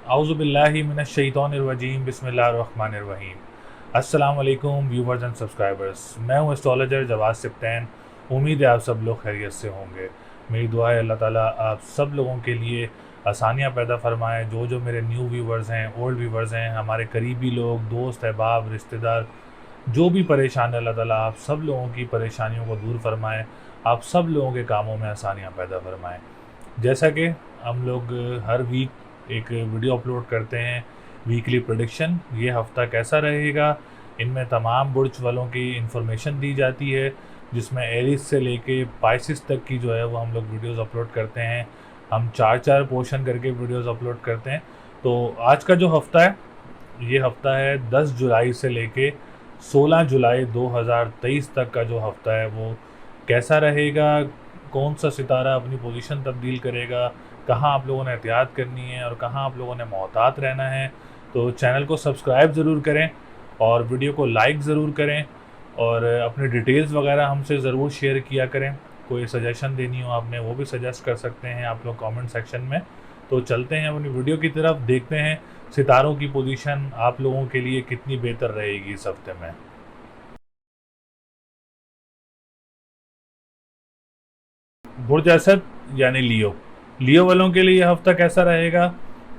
आउज़ुबिल्लाहि मिनश्शैतानिर्रजीम बिस्मिल्लाहिर्रहमानिर्रहीम। अस्सलाम वालेकुम व्यूवर्स एंड सब्सक्राइबर्स। मैं हूँ एस्ट्रोलॉजर जवाद सिप्तैन। उम्मीद है आप सब लोग खैरियत से होंगे। मेरी दुआ है अल्लाह ताला आप सब लोगों के लिए आसानियाँ पैदा फरमाएँ। जो मेरे न्यू व्यूवर्स हैं, ओल्ड व्यूवर्स हैं, हमारे करीबी लोग, दोस्त अहबाब, रिश्तेदार, जो भी परेशान है, अल्लाह ताला आप सब लोगों की परेशानियों को दूर फरमाएँ। आप सब लोगों के कामों में आसानियाँ पैदा फरमाएँ। जैसा कि हम लोग हर वीक एक वीडियो अपलोड करते हैं, वीकली प्रेडिक्शन, ये हफ़्ता कैसा रहेगा, इनमें तमाम बुर्ज वालों की इन्फॉर्मेशन दी जाती है, जिसमें एरीज से लेके पाइसिस तक की जो है वो हम लोग वीडियोस अपलोड करते हैं। हम चार चार पोर्शन करके वीडियोस अपलोड करते हैं। तो आज का जो हफ़्ता है, ये हफ़्ता है 10 जुलाई से लेके 16 जुलाई 2023 तक का जो हफ़्ता है वो कैसा रहेगा, कौन सा सितारा अपनी पोजीशन तब्दील करेगा, कहाँ आप लोगों ने एहतियात करनी है और कहाँ आप लोगों ने मोहतात रहना है। तो चैनल को सब्सक्राइब ज़रूर करें और वीडियो को लाइक ज़रूर करें और अपनी डिटेल्स वगैरह हमसे ज़रूर शेयर किया करें। कोई सजेशन देनी हो आपने वो भी सजेस्ट कर सकते हैं आप लोग कमेंट सेक्शन में। तो चलते हैं अपनी वीडियो की तरफ, देखते हैं सितारों की पोजीशन आप लोगों के लिए कितनी बेहतर रहेगी इस हफ्ते में। बुर्ज असद यानी लियो, लियो वालों के लिए यह हफ्ता कैसा रहेगा,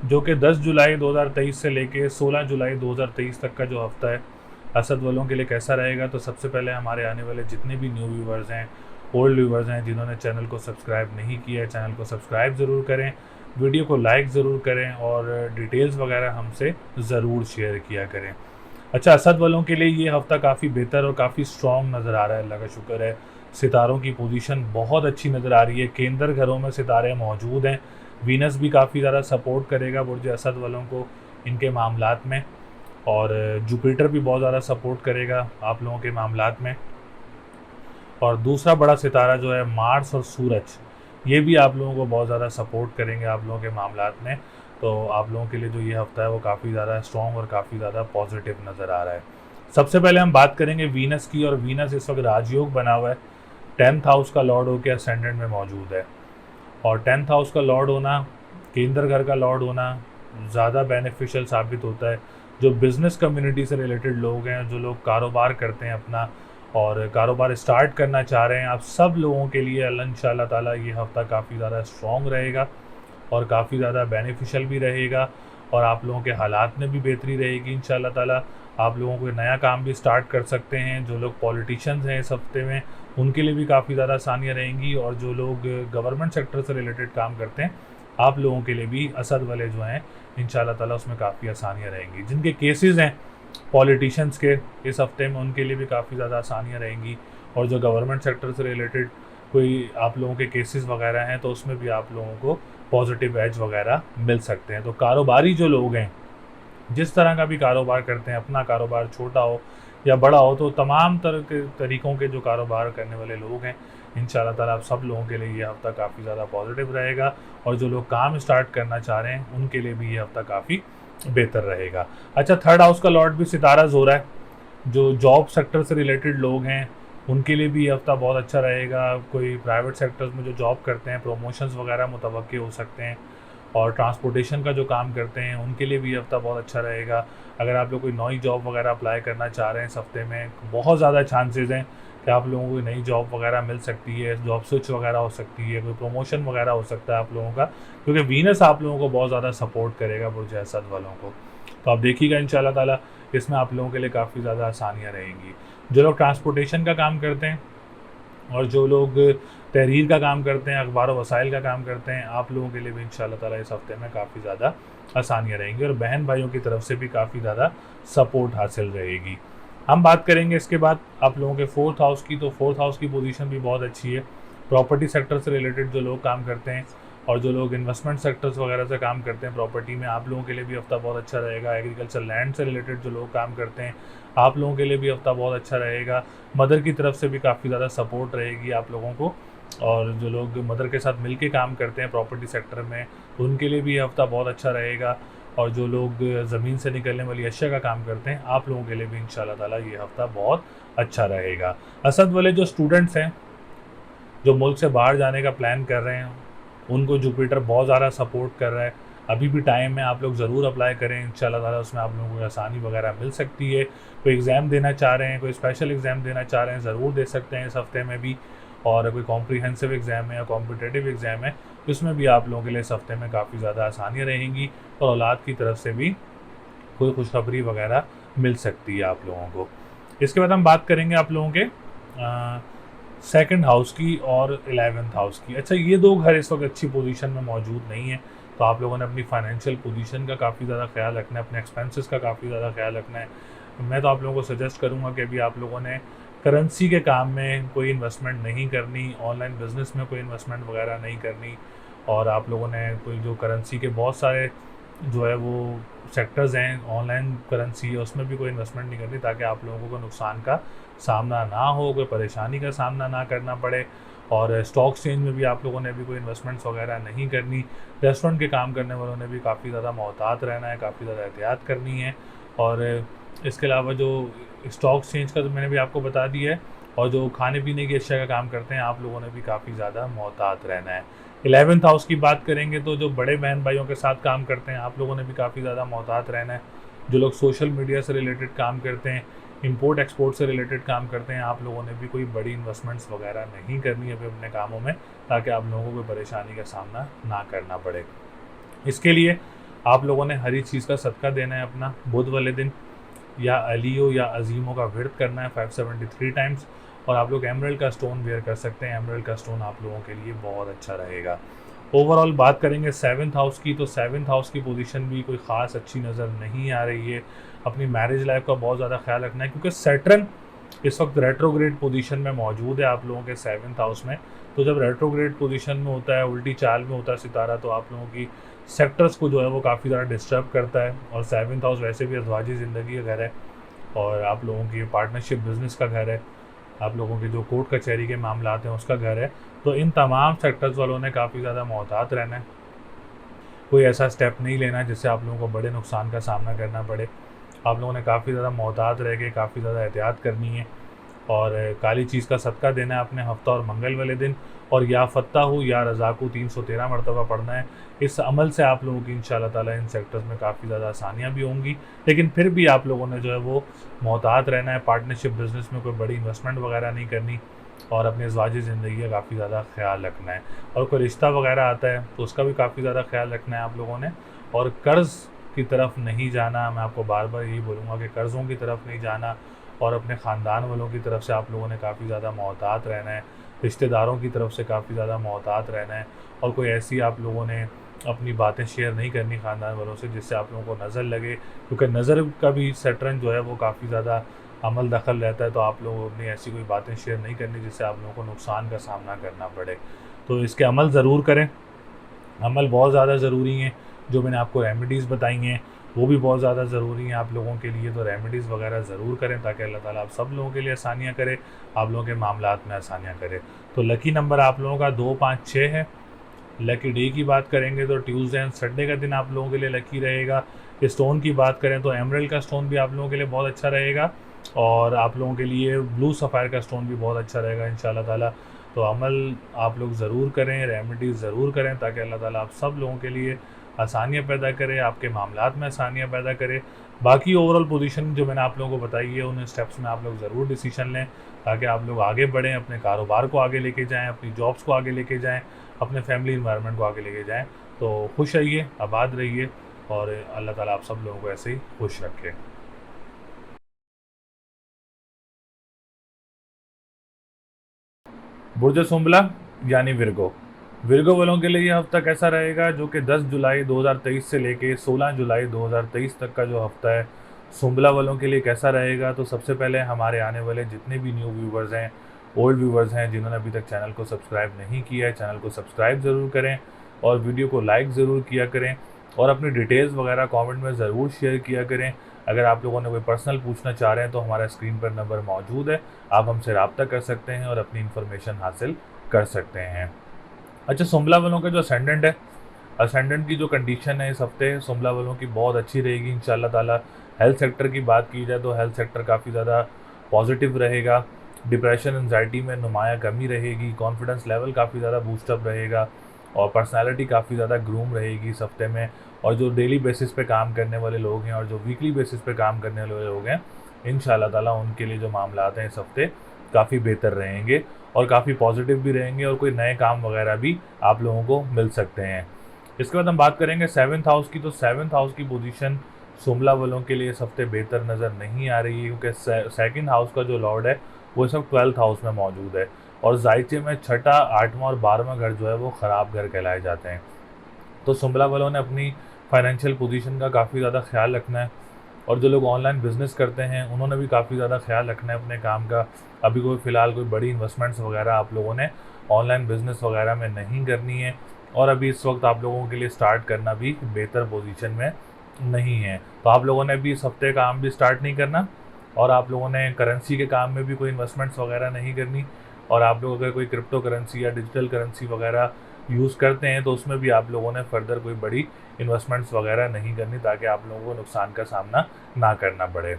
जो कि 10 जुलाई 2023 से लेके 16 जुलाई 2023 तक का जो हफ्ता है असद वालों के लिए कैसा रहेगा। तो सबसे पहले हमारे आने वाले जितने भी न्यू व्यूवर्स हैं, ओल्ड व्यूवर्स हैं, जिन्होंने चैनल को सब्सक्राइब नहीं किया है, चैनल को सब्सक्राइब ज़रूर करें, वीडियो को लाइक ज़रूर करें और डिटेल्स वगैरह हमसे ज़रूर शेयर किया करें। अच्छा, असद वालों के लिए ये हफ़्ता काफ़ी बेहतर और काफ़ी स्ट्रॉन्ग नज़र आ रहा है, अल्लाह का शुक्र है। सितारों की पोजीशन बहुत अच्छी नज़र आ रही है, केंद्र घरों में सितारे मौजूद हैं। वीनस भी काफ़ी ज़्यादा सपोर्ट करेगा बुर्ज असद वालों को इनके मामलात में, और जुपिटर भी बहुत ज़्यादा सपोर्ट करेगा आप लोगों के मामलात में। और दूसरा बड़ा सितारा जो है मार्स और सूरज, ये भी आप लोगों को बहुत ज़्यादा सपोर्ट करेंगे आप लोगों के मामलात में। तो आप लोगों के लिए जो ये हफ़्ता है वो काफ़ी ज़्यादा स्ट्रॉन्ग और काफ़ी ज़्यादा पॉजिटिव नज़र आ रहा है। सबसे पहले हम बात करेंगे वीनस की, और वीनस इस वक्त राजयोग बना हुआ है, 10th हाउस का लॉर्ड होकर असेंडेंट में मौजूद है। और 10th हाउस का लॉर्ड होना, केंद्र घर का लॉर्ड होना ज़्यादा बेनिफिशियल साबित होता है। जो बिज़नेस कम्युनिटी से रिलेटेड लोग हैं, जो लोग कारोबार करते हैं अपना और कारोबार स्टार्ट करना चाह रहे हैं, आप सब लोगों के लिए अल्लाह इंशाअल्लाह ताला ये हफ़्ता काफ़ी ज़्यादा स्ट्रॉन्ग रहेगा और काफ़ी ज़्यादा बेनिफिशियल भी रहेगा। और आप लोगों के हालात में भी बेहतरी रहेगी इंशाअल्लाह ताला। आप लोगों को नया काम भी स्टार्ट कर सकते हैं। जो लोग पॉलिटिशियंस हैं इस हफ्ते में, उनके लिए भी काफ़ी ज़्यादा आसानियाँ रहेंगी। और जो लोग गवर्नमेंट सेक्टर से रिलेटेड काम करते हैं, आप लोगों के लिए भी असद वाले जो हैं इंशाअल्लाह ताला उसमें काफ़ी आसानियाँ रहेंगी। जिनके केसेस हैं पॉलिटिशियंस के इस हफ्ते में, उनके लिए भी काफ़ी ज़्यादा आसानियाँ रहेंगी। और जो गवर्नमेंट सेक्टर से रिलेटेड कोई आप लोगों के केसेस वगैरह हैं, तो उसमें भी आप लोगों को पॉजिटिव एज वगैरह मिल सकते हैं। तो कारोबारी जो लोग हैं, जिस तरह का भी कारोबार करते हैं, अपना कारोबार छोटा हो या बड़ा हो, तो तमाम तरह के तरीक़ों के जो कारोबार करने वाले लोग हैं, इंशाअल्लाह ताला आप सब लोगों के लिए ये हफ़्ता काफ़ी ज़्यादा पॉजिटिव रहेगा। और जो लोग काम स्टार्ट करना चाह रहे हैं, उनके लिए भी ये हफ़्ता काफ़ी बेहतर रहेगा। अच्छा, 3rd हाउस का लॉर्ड भी सितारा ज़ोरा है। जो जॉब सेक्टर से रिलेटेड लोग हैं, उनके लिए भी ये हफ़्ता बहुत अच्छा रहेगा। कोई प्राइवेट सेक्टर्स में जो जॉब करते हैं, प्रमोशंस वगैरह मुतवक्किल हो सकते हैं। और ट्रांसपोर्टेशन का जो काम करते हैं, उनके लिए भी ये हफ़्ता बहुत अच्छा रहेगा। अगर आप लोग कोई नई जॉब वगैरह अप्लाई करना चाह रहे हैं इस हफ़्ते में, बहुत ज़्यादा चांसेस हैं कि आप लोगों को नई जॉब वगैरह मिल सकती है, जॉब स्विच वगैरह हो सकती है, कोई प्रमोशन वगैरह हो सकता है आप लोगों का, क्योंकि वीनस आप लोगों को बहुत ज़्यादा सपोर्ट करेगा बुर्ज असद वालों को। तो आप देखिएगा इंशाअल्लाह ताला, इसमें आप लोगों के लिए काफ़ी ज़्यादा आसानियाँ रहेंगी। जो लोग ट्रांसपोर्टेशन का काम करते हैं और जो लोग तहरीर का काम करते हैं, अखबार व वसाइल का काम करते हैं, आप लोगों के लिए भी इंशाअल्लाह ताला इस हफ़्ते में काफ़ी ज़्यादा आसानियाँ रहेंगी और बहन भाइयों की तरफ से भी काफ़ी ज़्यादा सपोर्ट हासिल रहेगी। हम बात करेंगे इसके बाद आप लोगों के 4th हाउस की। तो 4th हाउस की पोजीशन भी बहुत अच्छी है। प्रॉपर्टी सेक्टर से रिलेटेड जो लोग काम करते हैं और जो लोग इन्वेस्टमेंट सेक्टर्स वगैरह से काम करते हैं प्रॉपर्टी में, आप लोगों के लिए भी हफ़्ता बहुत अच्छा रहेगा। एग्रीकल्चर लैंड से रिलेटेड जो लोग काम करते हैं, आप लोगों के लिए भी हफ़्ता बहुत अच्छा रहेगा। मदर की तरफ से भी काफ़ी ज़्यादा सपोर्ट रहेगी आप लोगों को। और जो लोग मदर के साथ मिल के काम करते हैं प्रॉपर्टी सेक्टर में, उनके लिए भी ये हफ़्ता बहुत अच्छा रहेगा। और जो लोग ज़मीन से निकलने वाली अशिया का काम करते हैं, आप लोगों के लिए भी इंशाअल्लाह ताला ये हफ़्ता बहुत अच्छा रहेगा। असद वाले जो स्टूडेंट्स हैं, जो मुल्क से बाहर जाने का प्लान कर रहे हैं, उनको जुपिटर बहुत ज़्यादा सपोर्ट कर रहा है। अभी भी टाइम है, आप लोग ज़रूर अप्लाई करें, इंशाल्लाह ताला उसमें आप लोगों को आसानी वगैरह मिल सकती है। कोई एग्ज़ाम देना चाह रहे हैं, कोई स्पेशल एग्ज़ाम देना चाह रहे हैं, ज़रूर दे सकते हैं इस हफ़्ते में भी। और कोई कॉम्प्रिहेंसिव एग्ज़ाम है या कॉम्पिटिटिव एग्ज़ाम है, उसमें भी आप लोगों के लिए इस हफ़्ते में काफ़ी ज़्यादा आसानियाँ रहेंगी और औलाद की तरफ से भी कोई खुशखबरी वगैरह मिल सकती है आप लोगों को। इसके बाद हम बात करेंगे आप लोगों के सेकंड हाउस की और 11th हाउस की। अच्छा, ये 2 घर इस वक्त अच्छी पोजीशन में मौजूद नहीं है, तो आप लोगों ने अपनी फाइनेंशियल पोजीशन का काफ़ी ज़्यादा ख्याल रखना है, अपने एक्सपेंसेस का काफ़ी ज़्यादा ख्याल रखना है। मैं तो आप लोगों को सजेस्ट करूँगा कि अभी आप लोगों ने करेंसी के काम में कोई इन्वेस्टमेंट नहीं करनी, ऑनलाइन बिज़नेस में कोई इन्वेस्टमेंट वगैरह नहीं करनी, और आप लोगों ने कोई जो करेंसी के बहुत सारे जो है वो सेक्टर्स हैं, ऑनलाइन करेंसी है, उसमें भी कोई इन्वेस्टमेंट नहीं करनी, ताकि आप लोगों को नुकसान का सामना ना हो, कोई परेशानी का सामना ना करना पड़े। और स्टॉक एक्सचेंज में भी आप लोगों ने भी कोई इन्वेस्टमेंट्स वगैरह नहीं करनी। रेस्टोरेंट के काम करने वालों ने भी काफ़ी ज़्यादा मोहतात रहना है, काफ़ी ज़्यादा एहतियात करनी है। और इसके अलावा जो स्टॉक एक्सचेंज का तो मैंने भी आपको बता दिया है, और जो खाने पीने की अशिया का काम करते हैं, आप लोगों ने भी काफ़ी ज़्यादा मोहतात रहना है। 11th हाउस की बात करेंगे तो जो बड़े बहन भाइयों के साथ काम करते हैं, आप लोगों ने भी काफ़ी ज़्यादा मोहतात रहना है। जो लोग सोशल मीडिया से रिलेटेड काम करते हैं, इंपोर्ट एक्सपोर्ट से रिलेटेड काम करते हैं, आप लोगों ने भी कोई बड़ी इन्वेस्टमेंट्स वगैरह नहीं करनी है अपने कामों में, ताकि आप लोगों को कोई परेशानी का सामना ना करना पड़े। इसके लिए आप लोगों ने हरी चीज़ का सदका देना है अपना बुध वाले दिन, या अलियो या अजीमों का व्रत करना है 573 टाइम्स। और आप लोग एमरल्ड का स्टोन वेयर कर सकते हैं, एमरल्ड का स्टोन आप लोगों के लिए बहुत अच्छा रहेगा। ओवरऑल बात करेंगे 7th हाउस की, तो 7th हाउस की पोजीशन भी कोई ख़ास अच्छी नज़र नहीं आ रही है। अपनी मैरिज लाइफ का बहुत ज़्यादा ख्याल रखना है, क्योंकि सैटर्न इस वक्त रेट्रोग्रेड पोजीशन में मौजूद है आप लोगों के 7th हाउस में। तो जब रेट्रोग्रेड पोजीशन में होता है, उल्टी चाल में होता है सितारा, तो आप लोगों की सेक्टर्स को जो है वो काफ़ी ज़्यादा डिस्टर्ब करता है। और 7th हाउस वैसे भी अज़वाजी ज़िंदगी का घर है, और आप लोगों की पार्टनरशिप बिज़नेस का घर है, आप लोगों के जो कोर्ट कचहरी के मामलात हैं उसका घर है। तो इन तमाम सेक्टर्स वालों ने काफ़ी ज़्यादा मोहतात रहना है, कोई ऐसा स्टेप नहीं लेना है जिससे आप लोगों को बड़े नुकसान का सामना करना पड़े। आप लोगों ने काफ़ी ज़्यादा मोहतात रह के काफ़ी ज़्यादा एहतियात करनी है, और काली चीज़ का सदका देना है अपने हफ्ता और मंगल वाले दिन, और या फ़त्ताहू या रज़ाकू 313 मरतबा पढ़ना है। इस अमल से आप लोगों की इंशाल्लाह ताला इन सेक्टर्स में काफ़ी ज़्यादा आसानियाँ भी होंगी, लेकिन फिर भी आप लोगों ने जो है वो मोहतात रहना है। पार्टनरशिप बिज़नेस में कोई बड़ी इन्वेस्टमेंट वगैरह नहीं करनी, और अपनी अज़वाजी ज़िंदगी का काफ़ी ज़्यादा ख्याल रखना है। और कोई रिश्ता वगैरह आता है तो उसका भी काफ़ी ज़्यादा ख्याल रखना है आप लोगों ने। और कर्ज़ की तरफ नहीं जाना, मैं आपको बार बार यही बोलूँगा कि कर्ज़ों की तरफ नहीं जाना, और अपने ख़ानदान वालों की तरफ से आप लोगों ने काफ़ी ज़्यादा मोहतात रहना है, रिश्तेदारों की तरफ से काफ़ी ज़्यादा मोहतात रहना है। और कोई ऐसी आप लोगों ने अपनी बातें शेयर नहीं करनी ख़ानदान वालों से जिससे आप लोगों को नज़र लगे, क्योंकि नज़र का भी सैटर्न जो है वो काफ़ी ज़्यादा अमल दखल रहता है। तो आप लोगों ने ऐसी कोई बातें शेयर नहीं करनी जिससे आप लोगों को नुकसान का सामना करना पड़े। तो इसके अमल ज़रूर करें, अमल बहुत ज़्यादा ज़रूरी हैं। जो मैंने आपको रेमेडीज़ बताई हैं वो भी बहुत ज़्यादा ज़रूरी हैं आप लोगों के लिए, तो रेमेडीज़ वगैरह ज़रूर करें, ताकि अल्लाह ताला आप सब लोगों के लिए आसानियाँ करे, आप लोगों के मामलात में आसानियाँ करे। तो लकी नंबर आप लोगों का 2, 5, 6 है। लकी डे की बात करेंगे तो ट्यूसडे एंड संडे का दिन आप लोगों के लिए लकी रहेगा। स्टोन की बात करें तो एमरल्ड का स्टोन भी आप लोगों के लिए बहुत अच्छा रहेगा, और आप लोगों के लिए ब्लू सफ़ायर का स्टोन भी बहुत अच्छा रहेगा इंशाल्लाह ताला। तो अमल आप लोग ज़रूर करें, रेमेडीज़ ज़रूर करें, ताकि अल्लाह ताला आप सब लोगों के लिए आसानियाँ पैदा करे, आपके मामलात में आसानियाँ पैदा करे। बाकी ओवरऑल पोजीशन जो मैंने आप लोगों को बताई है, उन स्टेप्स में आप लोग ज़रूर डिसीजन लें, ताकि आप लोग आगे बढ़ें, अपने कारोबार को आगे लेके जाएँ, अपनी जॉब्स को आगे लेके जाएँ, अपने फैमिली इन्वायरमेंट को आगे लेके जाएँ। तो खुश रहिए, आबाद रहिए, और अल्लाह ताला आप सब लोगों को ऐसे ही खुश रखे। बुर्ज सुंबला यानी विर्गो, विर्गो वालों के लिए ये हफ्ता कैसा रहेगा, जो कि 10 जुलाई 2023 से लेके 16 जुलाई 2023 तक का जो हफ्ता है, सुंबला वालों के लिए कैसा रहेगा। तो सबसे पहले हमारे आने वाले जितने भी न्यू व्यूवर्स हैं, ओल्ड व्यूवर्स हैं, जिन्होंने अभी तक चैनल को सब्सक्राइब नहीं किया है, चैनल को सब्सक्राइब ज़रूर करें, और वीडियो को लाइक ज़रूर किया करें, और अपनी डिटेल्स वगैरह कमेंट में ज़रूर शेयर किया करें। अगर आप लोगों ने कोई पर्सनल पूछना चाह रहे हैं तो हमारा स्क्रीन पर नंबर मौजूद है, आप हमसे रब्ता कर सकते हैं और अपनी इन्फॉर्मेशन हासिल कर सकते हैं। अच्छा, सुंबला वालों का जो असेंडेंट है, असेंडेंट की जो कंडीशन है इस हफ्ते सुंबला वालों की बहुत अच्छी रहेगी इंशाल्लाह ताला। हेल्थ सेक्टर की बात की जाए तो हेल्थ सेक्टर काफ़ी ज़्यादा पॉजिटिव रहेगा, डिप्रेशन एंजाइटी में नुमाया कमी रहेगी, कॉन्फिडेंस लेवल काफ़ी ज़्यादा बूस्टअप रहेगा, और पर्सनालिटी काफ़ी ज़्यादा ग्रूम रहेगी इस हफ्ते में। और जो डेली बेसिस पे काम करने वाले लोग हैं और जो वीकली बेसिस पे काम करने वाले लोग हैं, इंशाल्लाह ताला उनके लिए जो मामलात हैं इस हफ्ते काफ़ी बेहतर रहेंगे और काफ़ी पॉजिटिव भी रहेंगे और कोई नए काम वगैरह भी आप लोगों को मिल सकते हैं। इसके बाद हम बात करेंगे सेवन्थ हाउस की। तो सेवन्थ हाउस की पोजीशन शुमला वालों के लिए इस हफ्ते बेहतर नज़र नहीं आ रही है, क्योंकि सेकंड हाउस का जो लॉर्ड है वो इस वक्त 12th हाउस में मौजूद है और जायचे में छठा, आठवां और 12वां घर जो है वो ख़राब घर कहलाए जाते हैं। तो शुमला वालों ने अपनी फाइनेंशियल पोजीशन का काफ़ी ज़्यादा ख्याल रखना है और जो लोग ऑनलाइन बिजनेस करते हैं उन्होंने भी काफ़ी ज़्यादा ख्याल रखना है अपने काम का। अभी कोई फ़िलहाल कोई बड़ी इन्वेस्टमेंट्स वगैरह आप लोगों ने ऑनलाइन बिजनेस वगैरह में नहीं करनी है और अभी इस वक्त आप लोगों के लिए स्टार्ट करना भी बेहतर पोजीशन में नहीं है। तो आप लोगों ने भी इस हफ्ते काम भी स्टार्ट नहीं करना और आप लोगों ने करेंसी के काम में भी कोई इन्वेस्टमेंट्स वगैरह नहीं करनी। और आप लोग अगर कोई क्रिप्टो करेंसी या डिजिटल करेंसी वगैरह यूज़ करते हैं तो उसमें भी आप लोगों ने फर्दर कोई बड़ी इन्वेस्टमेंट्स वगैरह नहीं करनी, ताकि आप लोगों को नुकसान का सामना ना करना पड़े।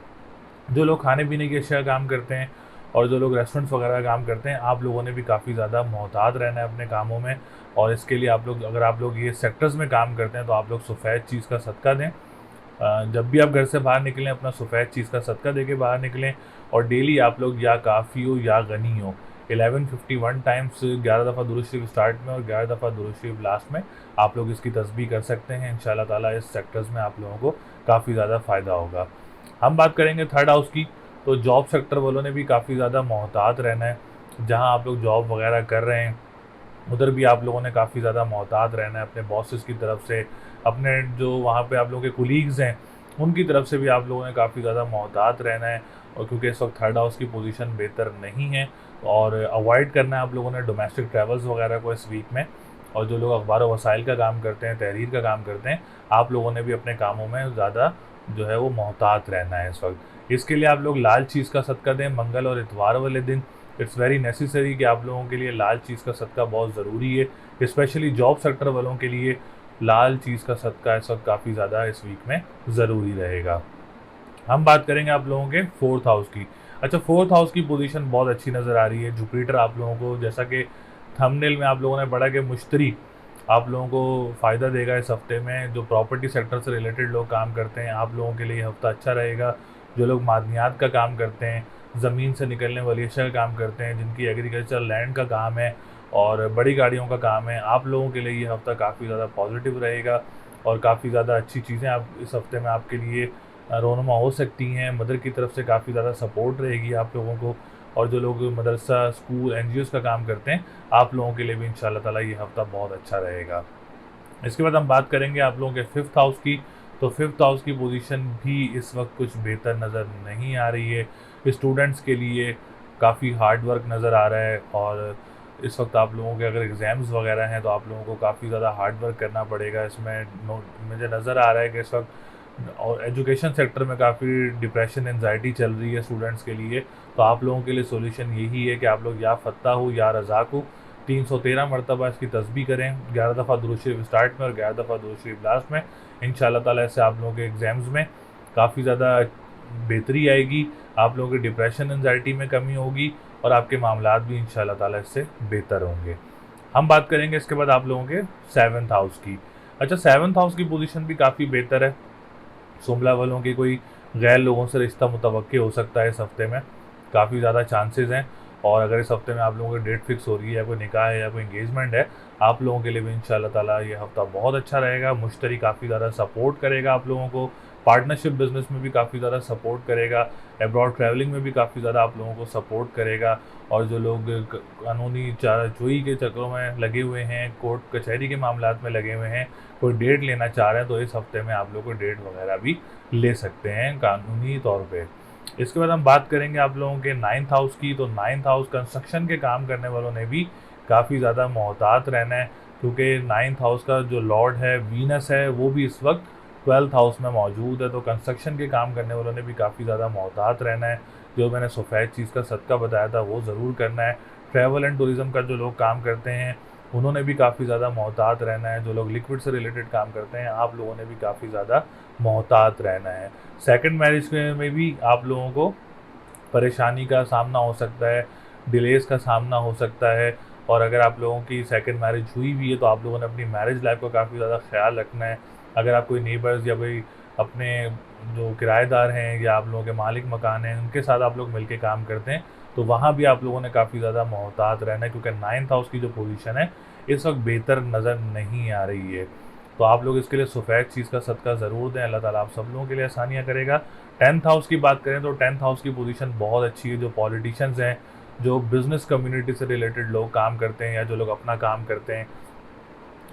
जो लोग खाने पीने की अशिया काम करते हैं और जो लोग रेस्टोरेंट्स वगैरह काम करते हैं, आप लोगों ने भी काफ़ी ज़्यादा मोहतात रहना है अपने कामों में। और इसके लिए आप लोग, अगर आप लोग ये सेक्टर्स में काम करते हैं तो आप लोग सफ़ेद चीज़ का सदका दें। जब भी आप घर से बाहर निकलें अपना सफ़ेद चीज़ का सदका दे के बाहर निकलें और डेली आप लोग या काफ़ी हो या गनी हो 1151 टाइम्स 11 दफ़ा दुरूद शरीफ स्टार्ट में और 11 दफ़ा दुरूद शरीफ लास्ट में आप लोग इसकी तस्बीह कर सकते हैं। इंशाल्लाह ताला इस सेक्टर्स में आप लोगों को काफ़ी ज़्यादा फ़ायदा होगा। हम बात करेंगे थर्ड हाउस की। तो जॉब सेक्टर वालों ने भी काफ़ी ज़्यादा मोहतात रहना है। जहाँ आप लोग जॉब वगैरह कर रहे हैं उधर भी आप लोगों ने काफ़ी ज़्यादा मोहतात रहना है अपने बॉसेस की तरफ से, अपने जो वहाँ पे आप लोगों के कुलीग्स हैं उनकी तरफ से भी आप लोगों ने काफ़ी ज़्यादा मोहतात रहना है। और क्योंकि इस वक्त थर्ड हाउस की पोजीशन बेहतर नहीं है और अवॉइड करना है आप लोगों ने डोमेस्टिक ट्रैवल्स वगैरह को इस वीक में। और जो लोग अखबार व वसाइल का काम करते हैं, तहरीर का काम करते हैं, आप लोगों ने भी अपने कामों में ज़्यादा जो है वो मोहतात रहना है इस वक्त। इसके लिए आप लोग लाल चीज़ का सदका दें मंगल और इतवार वाले दिन। इट्स वेरी नेसेसरी कि आप लोगों के लिए लाल चीज़ का सदका बहुत ज़रूरी है, स्पेशली जॉब सेक्टर वालों के लिए लाल चीज़ का सदका इस वक्त काफ़ी ज़्यादा इस वीक में ज़रूरी रहेगा। हम बात करेंगे आप लोगों के फोर्थ हाउस की। अच्छा, फोर्थ हाउस की पोजीशन बहुत अच्छी नज़र आ रही है। जुपिटर आप लोगों को, जैसा कि थंबनेल में आप लोगों ने पढ़ा कि मुश्तरी आप लोगों को फ़ायदा देगा इस हफ्ते में। जो प्रॉपर्टी सेक्टर से रिलेटेड लोग काम करते हैं आप लोगों के लिए हफ्ता अच्छा रहेगा। जो लोग मादनियात का काम करते हैं, ज़मीन से निकलने वाली अशिया का काम करते हैं, जिनकी एग्रीकल्चर लैंड का काम है और बड़ी गाड़ियों का काम है, आप लोगों के लिए ये हफ़्ता काफ़ी ज़्यादा पॉजिटिव रहेगा और काफ़ी ज़्यादा अच्छी चीज़ें आप इस हफ्ते में आपके लिए रोनुमा हो सकती हैं। मदर की तरफ से काफ़ी ज़्यादा सपोर्ट रहेगी आप लोगों को। और जो लोग मदरसा, स्कूल, एनजीओज़ का काम करते हैं आप लोगों के लिए भी इंशाल्लाह ताला ये हफ़्ता बहुत अच्छा रहेगा। इसके बाद हम बात करेंगे आप लोगों के फिफ्थ हाउस की। तो फिफ्थ हाउस की पोजीशन भी इस वक्त कुछ बेहतर नज़र नहीं आ रही है। स्टूडेंट्स के लिए काफ़ी हार्ड वर्क नज़र आ रहा है और इस वक्त आप लोगों के अगर एग्ज़ाम्स वगैरह हैं तो आप लोगों को काफ़ी ज़्यादा हार्ड वर्क करना पड़ेगा। इसमें मुझे नज़र आ रहा है कि इस वक्त और एजुकेशन सेक्टर में काफ़ी डिप्रेशन, एंजाइटी चल रही है स्टूडेंट्स के लिए। तो आप लोगों के लिए सोल्यूशन यही है कि आप लोग या फ़त्ता हो या रज़ाक हो 313 मरतबा इसकी तस्बीह करें, 11 दफ़ा दुरूद शरीफ स्टार्ट में और 11 दफ़ा दुरूद शरीफ लास्ट में। इंशाल्लाह ताला इससे आप लोगों के एग्ज़ाम्स में काफ़ी ज़्यादा बेहतरी आएगी, आप लोगों के डिप्रेशन, एंजाइटी में कमी होगी और आपके मामलात भी इंशाल्लाह ताला इससे बेहतर होंगे। हम बात करेंगे इसके बाद आप लोगों के सेवन्थ हाउस की। अच्छा, सेवन्थ हाउस की पोजीशन भी काफ़ी बेहतर है। शुमला वालों के कोई गैर लोगों से रिश्ता मुतवक्किल हो सकता है इस हफ्ते में, काफ़ी ज़्यादा चांसेस हैं। और अगर इस हफ्ते में आप लोगों की डेट फिक्स हो रही है या कोई निकाह है या कोई एंगेजमेंट है, आप लोगों के लिए भी इंशाल्लाह ताला ये हफ्ता बहुत अच्छा रहेगा। मुश्तरी काफ़ी ज़्यादा सपोर्ट करेगा आप लोगों को, पार्टनरशिप बिजनेस में भी काफ़ी ज़्यादा सपोर्ट करेगा, अब्रॉड ट्रैवलिंग में भी काफ़ी ज़्यादा आप लोगों को सपोर्ट करेगा। और जो लोग कानूनी चाराजोई के चक्रों में लगे हुए हैं, कोर्ट कचहरी के मामलात में लगे हुए हैं, कोई डेट लेना चाह रहे हैं, तो इस हफ्ते में आप लोग को डेट वगैरह भी ले सकते हैं कानूनी तौर पे। इसके बाद हम बात करेंगे आप लोगों के नाइन्थ हाउस की। तो नाइन्थ हाउस कंस्ट्रक्शन के काम करने वालों ने भी काफ़ी ज़्यादा मोहतात रहना है, क्योंकि नाइन्थ हाउस का जो लॉर्ड है वीनस है वो भी इस वक्त 12th हाउस में मौजूद है। तो कंस्ट्रक्शन के काम करने वालों ने भी काफ़ी ज़्यादा मोहतात रहना है। जो मैंने सफ़ेद चीज़ का सदका बताया था वो ज़रूर करना है। ट्रैवल एंड टूरिज़म का जो लोग काम करते हैं उन्होंने भी काफ़ी ज़्यादा मोहतात रहना है। जो लोग लिक्विड से रिलेटेड काम करते हैं आप लोगों ने भी काफ़ी ज़्यादा मोहतात रहना है। सेकंड मैरिज में भी आप लोगों को परेशानी का सामना हो सकता है, डिलेज़ का सामना हो सकता है और अगर आप लोगों की सेकंड मैरिज हुई भी है तो आप लोगों ने अपनी मैरिज लाइफ का काफ़ी ज़्यादा ख्याल रखना है। अगर आप कोई नेबर्स या कोई अपने जो किराएदार हैं या आप लोगों के मालिक मकान हैं उनके साथ आप लोग मिलके काम करते हैं तो वहाँ भी आप लोगों ने काफ़ी ज़्यादा मोहतात रहना है, क्योंकि 9th हाउस की जो पोजीशन है इस वक्त बेहतर नज़र नहीं आ रही है। तो आप लोग इसके लिए सफ़ेद चीज़ का सदका ज़रूर दें, अल्लाह ताला आप सब लोगों के लिए आसानियाँ करेगा। 10th हाउस की बात करें तो 10th हाउस की पोजीशन बहुत अच्छी है। जो पॉलिटिशियंस हैं, जो बिज़नेस कम्युनिटी से रिलेटेड लोग काम करते हैं या जो लोग अपना काम करते हैं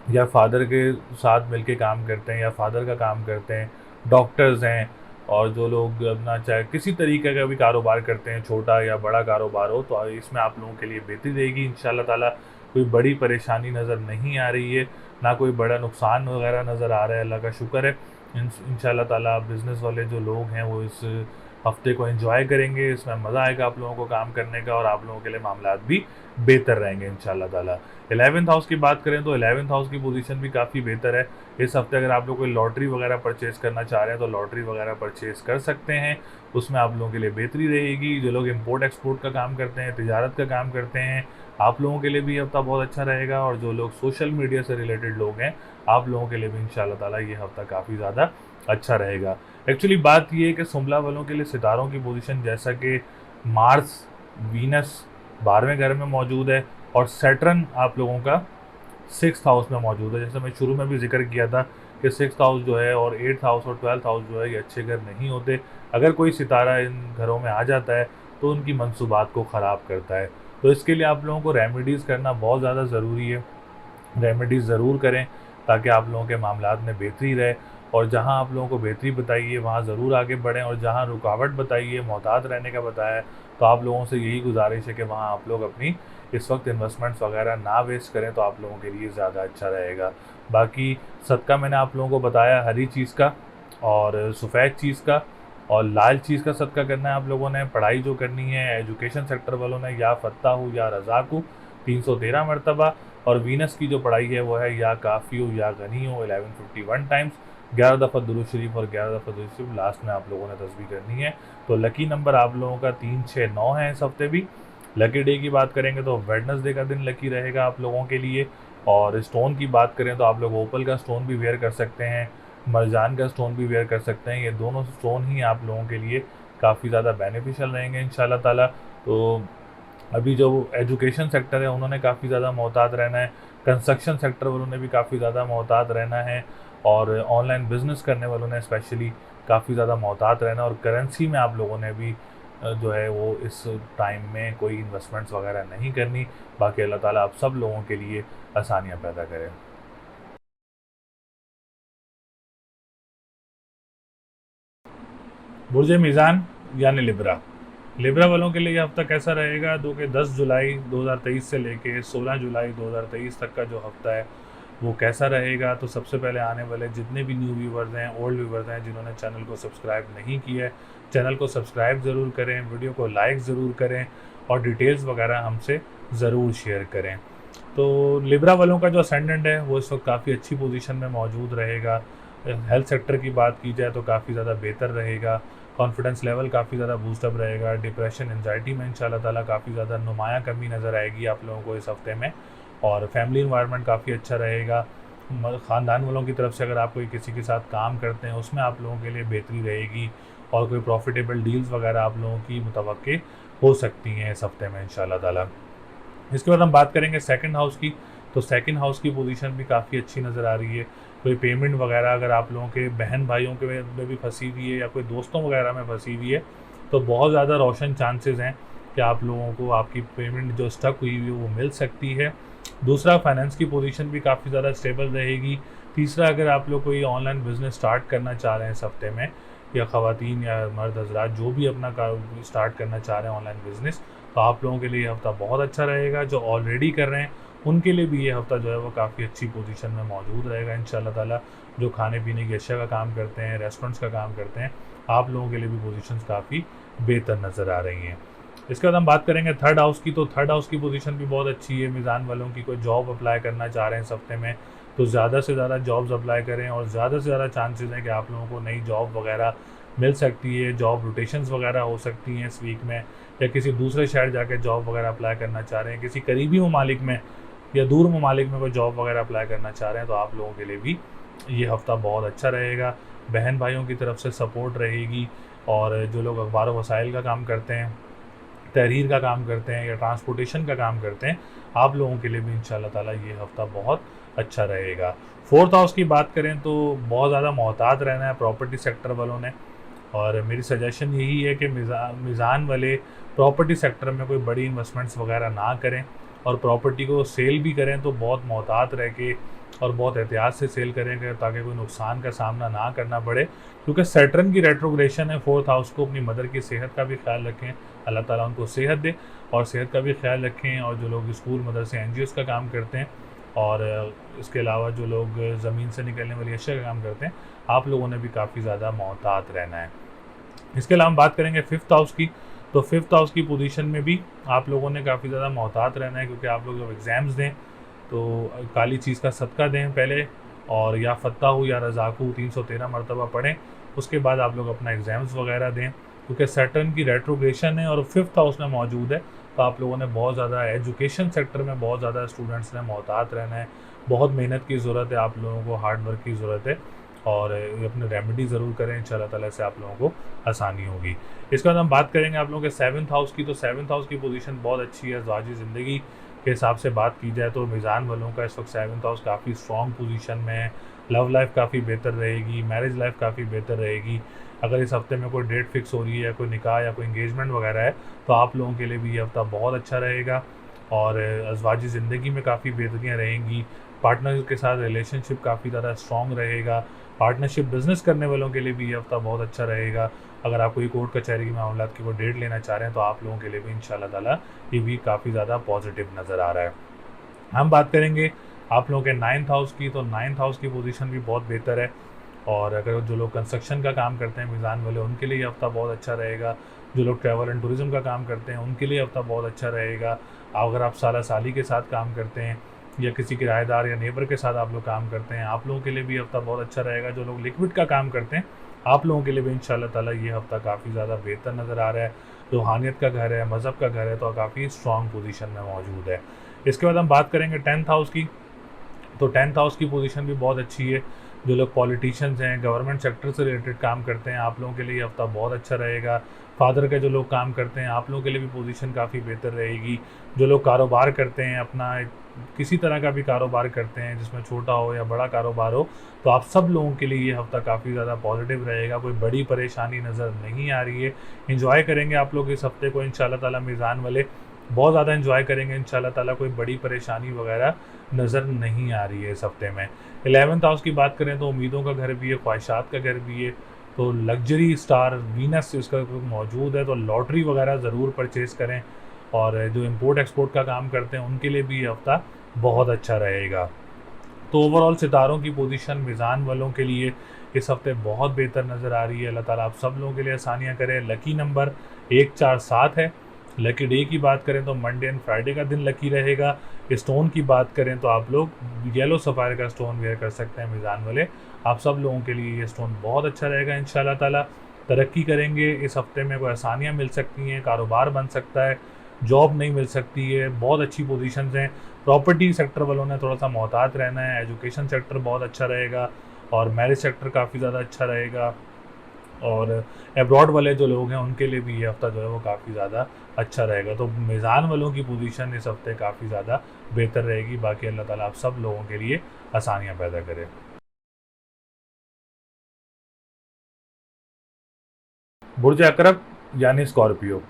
या फादर के साथ मिलके काम करते हैं या फादर का काम करते हैं, डॉक्टर्स हैं, और जो लोग अपना चाहे किसी तरीके का भी कारोबार करते हैं, छोटा या बड़ा कारोबार हो, तो इसमें आप लोगों के लिए बेहतरी रहेगी इंशाल्लाह ताला। कोई बड़ी परेशानी नज़र नहीं आ रही है, ना कोई बड़ा नुकसान वगैरह नज़र आ रहा है, अल्लाह का शुक्र है। इंशाल्लाह ताला बिज़नेस वाले जो लोग हैं वो इस हफ्ते को एंजॉय करेंगे, इसमें मज़ा आएगा आप लोगों को काम करने का और आप लोगों के लिए मामलात भी बेहतर रहेंगे इंशाल्लाह ताला। 11th हाउस की बात करें तो 11th हाउस की पोजीशन भी काफ़ी बेहतर है। इस हफ्ते अगर आप लोग कोई लॉटरी वगैरह परचेज़ करना चाह रहे हैं तो लॉटरी वगैरह परचेज़ कर सकते हैं, उसमें आप लोगों के लिए बेहतरी रहेगी। जो लोग इम्पोर्ट एक्सपोर्ट का काम करते हैं, तिजारत का काम करते हैं, आप लोगों के लिए भी ये हफ्ता बहुत अच्छा रहेगा। और जो लोग सोशल मीडिया से रिलेटेड लोग हैं, आप लोगों के लिए भी इंशाल्लाह ताला ये हफ्ता काफ़ी ज़्यादा अच्छा रहेगा। एक्चुअली बात ये है कि सुमला वालों के लिए सितारों की पोजीशन जैसा कि मार्स, वीनस 12वें घर में मौजूद है और सैटर्न आप लोगों का 6th हाउस में मौजूद है। जैसे मैं शुरू में भी जिक्र किया था कि 6th हाउस जो है और 8th हाउस और 12th हाउस जो है ये अच्छे घर नहीं होते। अगर कोई सितारा इन घरों में आ जाता है तो उनकी मंसूबात को ख़राब करता है। तो इसके लिए आप लोगों को रेमेडीज़ करना बहुत ज़्यादा ज़रूरी है। रेमेडीज़ ज़रूर करें ताकि आप लोगों के मामलात में बेहतरी रहे, और जहां आप लोगों को बेहतरी बताई है वहाँ ज़रूर आगे बढ़ें, और जहां रुकावट बताई है, मोहतात रहने का बताया है, तो आप लोगों से यही गुजारिश है कि वहाँ आप लोग अपनी इस वक्त इन्वेस्टमेंट्स वगैरह ना वेस्ट करें, तो आप लोगों के लिए ज़्यादा अच्छा रहेगा। बाकी सदका मैंने आप लोगों को बताया हरी चीज़ का और सफ़ेद चीज़ का, और लाल चीज़ का सदका करना है आप लोगों ने। पढ़ाई जो करनी है एजुकेशन सेक्टर वालों ने, या फ़त्ता हो या रज़ाक हो 313 मरतबा, और वीनस की जो पढ़ाई है वो है या काफ़ी हो या गनी हो 1151 टाइम्स, 11 दफ़ा दुरूद शरीफ और 11 दफ़ा दुरूद शरीफ लास्ट में आप लोगों ने तस्बीह करनी है। तो लकी नंबर आप लोगों का 3, 6, 9 है इस हफ्ते भी। लकी डे की बात करेंगे तो वेडनेसडे का दिन लकी रहेगा आप लोगों के लिए। और स्टोन की बात करें तो आप लोग ओपल का स्टोन भी वेयर कर सकते हैं, मरजान का स्टोन भी वेयर कर सकते हैं। ये दोनों स्टोन ही आप लोगों के लिए काफ़ी ज़्यादा बेनिफिशियल रहेंगे इंशाल्लाह ताला। तो अभी जो एजुकेशन सेक्टर है उन्होंने काफ़ी ज़्यादा मोहतात रहना है, कंस्ट्रक्शन सेक्टर वालों ने भी काफ़ी ज़्यादा मोहतात रहना है, और ऑनलाइन बिज़नेस करने वालों ने स्पेशली काफ़ी ज़्यादा मोहतात रहना है। और करेंसी में आप लोगों ने भी जो है वो इस टाइम में कोई इन्वेस्टमेंट्स वगैरह नहीं करनी। बाकी अल्लाह ताला आप सब लोगों के लिए आसानियाँ पैदा करें। बुर्ज मीज़ान यानी लिब्रा, लिब्रा वालों के लिए ये हफ्ता कैसा रहेगा? जो कि 10 जुलाई 2023 से लेके 16 जुलाई 2023 तक का जो हफ्ता है वो कैसा रहेगा? तो सबसे पहले आने वाले जितने भी न्यू व्यूवर्स हैं, ओल्ड व्यूवर्स हैं, जिन्होंने चैनल को सब्सक्राइब नहीं किया है, चैनल को सब्सक्राइब ज़रूर करें, वीडियो को लाइक ज़रूर करें और डिटेल्स वगैरह हमसे ज़रूर शेयर करें। तो लिब्रा वालों का जो असेंडेंट है वो इस वक्त काफ़ी अच्छी पोजीशन में मौजूद रहेगा। हेल्थ सेक्टर की बात की जाए तो काफ़ी ज़्यादा बेहतर रहेगा, कॉन्फिडेंस लेवल काफ़ी ज़्यादा बूस्टअप रहेगा। डिप्रेशन एंजाइटी में इंशाल्लाह ताला काफ़ी ज़्यादा नुमाया कमी नज़र आएगी आप लोगों को इस हफ्ते में। और फैमिली इन्वायरमेंट काफ़ी अच्छा रहेगा। ख़ानदान वालों की तरफ से अगर आप कोई किसी के साथ काम करते हैं उसमें आप लोगों के लिए बेहतरी रहेगी, और कोई प्रॉफिटेबल डील्स वगैरह आप लोगों की मुतवक्के हो सकती हैं इस हफ्ते में इंशाल्लाह ताला। इसके बाद हम बात करेंगे सेकंड हाउस की। तो सेकंड हाउस की पोजीशन भी काफ़ी अच्छी नज़र आ रही है। कोई पेमेंट वगैरह अगर आप लोगों के बहन भाइयों के में भी फंसी हुई है या कोई दोस्तों वगैरह में फंसी हुई है तो बहुत ज़्यादा रोशन चांसेस हैं कि आप लोगों को आपकी पेमेंट जो स्टक हुई हुई है वो मिल सकती है। दूसरा, फाइनेंस की पोजीशन भी काफ़ी ज़्यादा स्टेबल रहेगी। तीसरा, अगर आप लोग कोई ऑनलाइन बिज़नेस स्टार्ट करना चाह रहे हैं इस हफ्ते में, या ख़वातीन या मर्द हजरात जो भी अपना स्टार्ट करना चाह रहे हैं ऑनलाइन बिज़नेस, तो आप लोगों के लिए ये हफ्ता बहुत अच्छा रहेगा। जो ऑलरेडी कर रहे हैं उनके लिए भी ये हफ्ता जो है वो काफ़ी अच्छी पोजीशन में मौजूद रहेगा इंशाल्लाह ताला। जो खाने पीने की अशिया का काम करते हैं, रेस्टोरेंट्स का काम करते हैं, आप लोगों के लिए भी पोजीशंस काफ़ी बेहतर नज़र आ रही हैं। इसके बाद हम बात करेंगे थर्ड हाउस की। तो थर्ड हाउस की पोजीशन भी बहुत अच्छी है। मीज़ान वालों की कोई जॉब अप्लाई करना चाह रहे हैं इस हफ्ते में तो ज़्यादा से ज़्यादा जॉब्स अप्लाई करें, और ज़्यादा से ज़्यादा चांसेस हैं कि आप लोगों को नई जॉब वगैरह मिल सकती है। जॉब रोटेशंस वगैरह हो सकती हैं इस वीक में, या किसी दूसरे शहर जाके जॉब वगैरह अप्लाई करना चाह रहे हैं, किसी करीबी ममालिक में या दूर ममालिक में कोई जॉब वगैरह अप्लाई करना चाह रहे हैं, तो आप लोगों के लिए भी ये हफ़्ता बहुत अच्छा रहेगा। बहन भाइयों की तरफ से सपोर्ट रहेगी, और जो लोग अखबार व वसाइल का काम करते हैं, तहरीर का काम करते हैं या ट्रांसपोर्टेशन का काम करते हैं, आप लोगों के लिए भी इंशाल्लाह ताला ये हफ़्ता बहुत अच्छा रहेगा। फोर्थ हाउस की बात करें तो बहुत ज़्यादा मोहतात रहना है प्रॉपर्टी सेक्टर वालों ने, और मेरी सजेशन यही है कि मीज़ान वाले प्रॉपर्टी सेक्टर में कोई बड़ी इन्वेस्टमेंट्स वगैरह ना करें, और प्रॉपर्टी को सेल भी करें तो बहुत मोहतात रह के और बहुत एहतियात से सेल करें, ताकि कोई नुकसान का सामना ना करना पड़े, क्योंकि सैटर्न की रेट्रोग्रेशन है। फोर्थ हाउस को अपनी मदर की सेहत का भी ख्याल रखें, अल्लाह ताला उनको सेहत दे, और सेहत का भी ख्याल रखें। और जो लोग स्कूल मदरसे एनजीओज़ का काम करते हैं, और इसके अलावा जो लोग ज़मीन से निकलने वाली अशिया का काम करते हैं, आप लोगों ने भी काफ़ी ज़्यादा मोहतात रहना है। इसके अलावा हम बात करेंगे फिफ्थ हाउस की, तो फिफ्थ हाउस की पोजीशन में भी आप लोगों ने काफ़ी ज़्यादा मोहतात रहना है, क्योंकि आप लोग जब एग्ज़ाम्स दें तो काली चीज़ का सदका दें पहले, और या फ़त्ता हो या रज़ाकू 313 मरतबा पढ़ें, उसके बाद आप लोग अपना एग्ज़ाम्स वगैरह दें, क्योंकि सैटर्न की रेट्रोग्रेशन है और फिफ्थ हाउस में मौजूद है। तो आप लोगों ने बहुत ज़्यादा एजुकेशन सेक्टर में बहुत ज़्यादा स्टूडेंट्स ने मोहतात रहना है, बहुत मेहनत की ज़रूरत है, आप लोगों को हार्ड वर्क की ज़रूरत है, और अपने रेमेडी ज़रूर करें, इंशाल्लाह ताला से आप लोगों को आसानी होगी। इसके बाद हम बात करेंगे आप लोगों के सेवन्थ हाउस की, तो सेवन्थ हाउस की पोजीशन बहुत अच्छी है। ज़वाजी ज़िंदगी के हिसाब से बात की जाए तो मीज़ान वालों का इस वक्त सेवन्थ हाउस काफ़ी स्ट्रॉन्ग पोजीशन में है। लव लाइफ काफ़ी बेहतर रहेगी, मैरिज लाइफ काफ़ी बेहतर रहेगी। अगर इस हफ्ते में कोई डेट फिक्स हो रही है, कोई निकाह या कोई इंगेजमेंट वगैरह है, तो आप लोगों के लिए भी ये हफ्ता बहुत अच्छा रहेगा, और अज़वाजी ज़िंदगी में काफ़ी बेहतरियाँ रहेंगी। पार्टनर के साथ रिलेशनशिप काफ़ी ज़्यादा स्ट्रॉन्ग रहेगा। पार्टनरशिप बिज़नेस करने वालों के लिए भी ये हफ्ता बहुत अच्छा रहेगा। अगर आप कोई कोर्ट कचहरी के मामलात की कोई डेट लेना चाह रहे हैं, तो आप लोगों के लिए भी इंशाल्लाह ताला ये भी काफ़ी ज़्यादा पॉजिटिव नज़र आ रहा है। हम बात करेंगे आप लोगों के नाइन्थ हाउस की, तो नाइन्थ हाउस की पोजीशन भी बहुत बेहतर है, और अगर जो लोग कंस्ट्रक्शन का काम करते हैं मीज़ान वाले, उनके लिए ये हफ्ता बहुत अच्छा रहेगा। जो लोग ट्रैवल एंड टूरिज़्म का काम करते हैं, उनके लिए हफ्ता बहुत अच्छा रहेगा। अगर आप साला साली के साथ काम करते हैं, या किसी किराएदार या नेबर के साथ आप लोग काम करते हैं, आप लोगों के लिए भी हफ्ता बहुत अच्छा रहेगा। जो लोग लिक्विड का काम करते हैं, आप लोगों के लिए भी इंशाल्लाह ताला ये हफ्ता काफ़ी ज़्यादा बेहतर नज़र आ रहा है। रूहानियत का घर है, मज़हब का घर है, तो काफ़ी स्ट्रॉन्ग पोजीशन में मौजूद है। इसके बाद हम बात करेंगे टेंथ हाउस की, तो टेंथ हाउस की पोजीशन भी बहुत अच्छी है। जो लोग पॉलिटिशियंस हैं, गवर्नमेंट सेक्टर से रिलेटेड काम करते हैं, आप लोगों के लिए ये हफ्ता बहुत अच्छा रहेगा। फादर के जो लोग काम करते हैं, आप लोगों के लिए भी पोजीशन काफ़ी बेहतर रहेगी। जो लोग कारोबार करते हैं, अपना किसी तरह का भी कारोबार करते हैं, जिसमें छोटा हो या बड़ा कारोबार हो, तो आप सब लोगों के लिए ये हफ्ता काफ़ी ज़्यादा पॉजिटिव रहेगा। कोई बड़ी परेशानी नज़र नहीं आ रही है। इंजॉय करेंगे आप लोग इस हफ्ते को इंशाल्लाह ताला, मीज़ान वाले बहुत ज़्यादा इंजॉय करेंगे इंशाल्लाह ताला। कोई बड़ी परेशानी वगैरह नज़र नहीं आ रही है इस हफ्ते में। 11th हाउस की बात करें तो उम्मीदों का घर भी है, ख्वाहिशात का घर भी है, तो लग्जरी स्टार वीनस इसका मौजूद है, तो लॉटरी वगैरह ज़रूर परचेज़ करें। और जो इम्पोर्ट एक्सपोर्ट का काम करते हैं, उनके लिए भी ये हफ्ता बहुत अच्छा रहेगा। तो ओवरऑल सितारों की पोजीशन मीज़ान वालों के लिए इस हफ्ते बहुत बेहतर नज़र आ रही है। अल्लाह ताला आप सब लोगों के लिए आसानियाँ करें। लकी नंबर 147 है। लकी डे की बात करें तो मंडे एंड फ्राइडे का दिन लकी रहेगा। स्टोन की बात करें तो आप लोग येलो सफ़ायर का स्टोन वेयर कर सकते हैं मीज़ान वाले। आप सब लोगों के लिए ये स्टोन बहुत अच्छा रहेगा इंशाल्लाह ताला। तरक्की करेंगे इस हफ्ते में, कोई आसानियाँ मिल सकती हैं, कारोबार बन सकता है, जॉब नहीं मिल सकती है, बहुत अच्छी पोजीशंस हैं। प्रॉपर्टी सेक्टर वालों ने थोड़ा सा मोहतात रहना है। एजुकेशन सेक्टर बहुत अच्छा रहेगा, और मैरिज सेक्टर काफ़ी ज़्यादा अच्छा रहेगा, और एब्रॉड वाले जो लोग हैं उनके लिए भी ये हफ्ता जो है वो काफ़ी ज़्यादा अच्छा रहेगा। तो मीज़ान वालों की पोजीशन इस हफ्ते काफ़ी ज़्यादा बेहतर रहेगी। बाकी अल्लाह ताला आप सब लोगों के लिए आसानियाँ पैदा करे। बुर्ज अकरब यानी स्कॉर्पियो,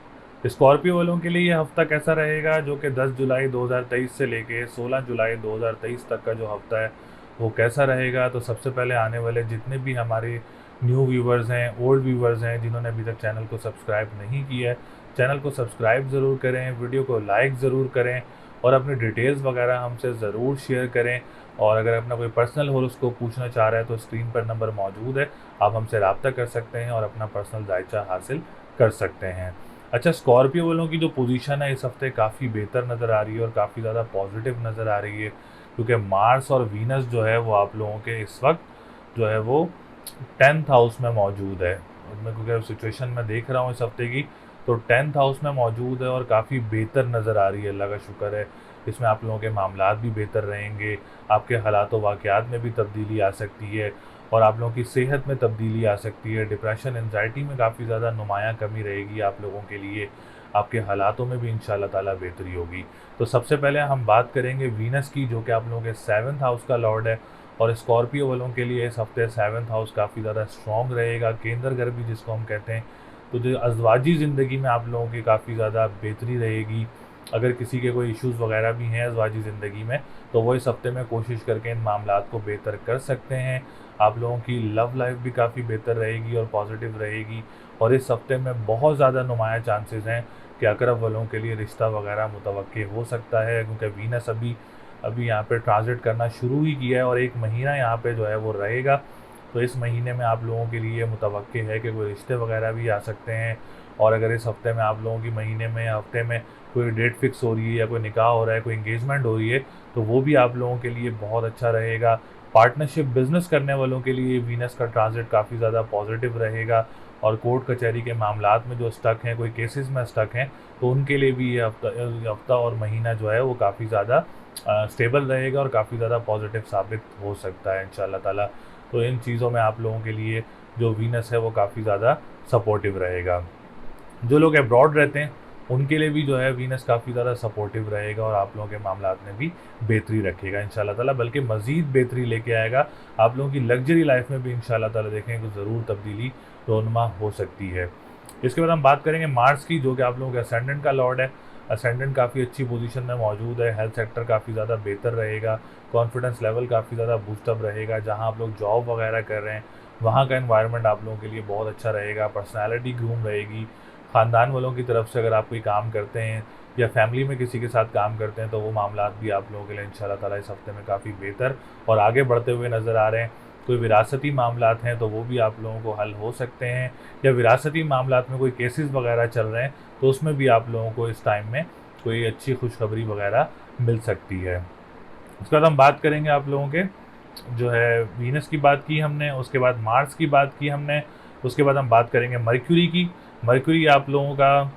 स्कॉर्पियो वालों के लिए ये हफ्ता कैसा रहेगा, जो कि 10 जुलाई 2023 से लेके 16 जुलाई 2023 तक का जो हफ्ता है वो कैसा रहेगा। तो सबसे पहले आने वाले जितने भी हमारे न्यू व्यूवर्स हैं, ओल्ड व्यूवर्स हैं, जिन्होंने अभी तक चैनल को सब्सक्राइब नहीं किया है, चैनल को सब्सक्राइब ज़रूर करें, वीडियो को लाइक ज़रूर करें, और अपनी डिटेल्स वगैरह हमसे ज़रूर शेयर करें। और अगर अपना कोई पर्सनल हॉरोस्कोप पूछना चाह रहा है तो स्क्रीन पर नंबर मौजूद है, आप हमसे रब्ता कर सकते हैं और अपना पर्सनल जायचा हासिल कर सकते हैं। अच्छा, स्कॉर्पियो वालों की जो पोजीशन है इस हफ्ते काफ़ी बेहतर नज़र आ रही है और काफ़ी ज़्यादा पॉजिटिव नज़र आ रही है, क्योंकि मार्स और वीनस जो है वो आप लोगों के इस वक्त जो है वो 10th हाउस में मौजूद है। मैं क्योंकि सिचुएशन में देख रहा हूँ इस हफ्ते की, तो 10th हाउस में मौजूद है और काफ़ी बेहतर नज़र आ रही है, अल्लाह का शुक्र है। इसमें आप लोगों के मामलात भी बेहतर रहेंगे, आपके हालात व वाक़यात में भी तब्दीली आ सकती है और आप लोगों की सेहत में तब्दीली आ सकती है। डिप्रेशन, एंग्ज़ायटी में काफ़ी ज़्यादा नुमायाँ कमी रहेगी आप लोगों के लिए। आपके हालातों में भी इंशाअल्लाह ताला बेहतरी होगी। तो सबसे पहले हम बात करेंगे वीनस की, जो कि आप लोगों के 7th हाउस का लॉर्ड है और स्कॉर्पियो वालों के लिए इस हफ्ते 7th हाउस काफ़ी ज़्यादा स्ट्रॉन्ग रहेगा, केंद्र घर भी जिसको हम कहते हैं। तो जो अज़वाजी ज़िंदगी में आप लोगों की काफ़ी ज़्यादा बेहतरी रहेगी। अगर किसी के कोई इश्यूज़ वगैरह भी हैं अज़वाजी ज़िंदगी में, तो वो इस हफ्ते में कोशिश करके इन मामलात को बेहतर कर सकते हैं। आप लोगों की लव लाइफ भी काफ़ी बेहतर रहेगी और पॉजिटिव रहेगी और इस हफ्ते में बहुत ज़्यादा नुमाया चांसेस हैं कि अक़रब वालों के लिए रिश्ता वगैरह मुतवक्किल हो सकता है, क्योंकि वीनस अभी अभी यहाँ पे ट्रांजिट करना शुरू ही किया है और 1 महीना यहाँ पे जो है वो रहेगा। तो इस महीने में आप लोगों के लिए मुतवक्किल है कि कोई रिश्ते वगैरह भी आ सकते हैं और अगर इस हफ्ते में आप लोगों की महीने में या हफ्ते में कोई डेट फिक्स हो रही है या कोई निकाह हो रहा है, कोई एंगेजमेंट हो रही है, तो वो भी आप लोगों के लिए बहुत अच्छा रहेगा। पार्टनरशिप बिज़नेस करने वालों के लिए वीनस का ट्रांजिट काफ़ी ज़्यादा पॉजिटिव रहेगा और कोर्ट कचहरी के मामलात में जो स्टक हैं, कोई केसेस में स्टक हैं, तो उनके लिए भी ये हफ्ता और महीना जो है वो काफ़ी ज़्यादा स्टेबल रहेगा और काफ़ी ज़्यादा पॉजिटिव साबित हो सकता है इंशाअल्लाह ताला। तो इन चीज़ों में आप लोगों के लिए जो वीनस है वो काफ़ी ज़्यादा सपोर्टिव रहेगा। जो लोग अब्रॉड रहते हैं उनके लिए भी जो है वीनस काफ़ी ज़्यादा सपोर्टिव रहेगा और आप लोगों के मामलात में भी बेहतरी रखेगा इंशाअल्लाह ताला, बल्कि मज़ीद बेहतरी लेके आएगा। आप लोगों की लग्जरी लाइफ में भी इंशाअल्लाह ताला देखें कि ज़रूर तब्दीली रोनुमा हो सकती है। इसके बाद हम बात करेंगे मार्स की, जो कि आप लोगों के असेंडेंट का लॉर्ड है। असेंडेंट काफ़ी अच्छी पोजीशन में मौजूद है, हेल्थ सेक्टर काफ़ी ज़्यादा बेहतर रहेगा, कॉन्फिडेंस लेवल काफ़ी ज़्यादा बूस्टअप रहेगा। जहाँ आप लोग जॉब वगैरह कर रहे हैं वहाँ का एनवायरनमेंट आप लोगों के लिए बहुत अच्छा रहेगा, पर्सनैलिटी ग्रूम रहेगी। ख़ानदान वालों की तरफ से अगर आप कोई काम करते हैं या फैमिली में किसी के साथ काम करते हैं तो वो मामलात भी आप लोगों के लिए इंशाअल्लाह ताला इस हफ्ते में काफ़ी बेहतर और आगे बढ़ते हुए नज़र आ रहे हैं। कोई विरासती मामलात हैं तो वो भी आप लोगों को हल हो सकते हैं, या विरासती मामलात में कोई केसेस वगैरह चल रहे हैं तो उसमें भी आप लोगों को इस टाइम में कोई अच्छी खुशखबरी वगैरह मिल सकती है। उसके बाद हम बात करेंगे आप लोगों के जो है वीनस की बात की हमने, उसके बाद मार्स की बात की हमने, उसके बाद हम बात करेंगे मरक्यूरी की। मरक्यूरी आप लोगों का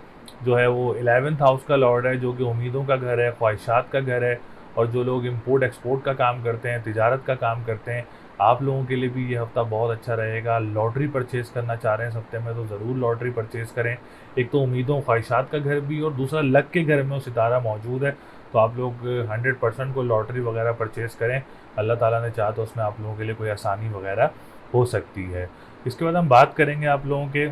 जो है वो 11th हाउस का लॉर्ड है, जो कि उम्मीदों का घर है, ख्वाहिशात का घर है और जो लोग इंपोर्ट एक्सपोर्ट का काम करते हैं, तिजारत का काम करते हैं, आप लोगों के लिए भी ये हफ़्ता बहुत अच्छा रहेगा। लॉटरी परचेज़ करना चाह रहे हैं इस हफ्ते में तो ज़रूर लॉटरी परचेज़ करें। एक तो उम्मीदों ख्वाहिशात का घर भी और दूसरा लक के घर में वो सितारा मौजूद है, तो आप लोग 100% को लॉटरी वगैरह परचेज़ करें। अल्लाह ताला ने चाहा तो उसमें आप लोगों के लिए कोई आसानी वगैरह हो सकती है। इसके बाद हम बात करेंगे आप लोगों के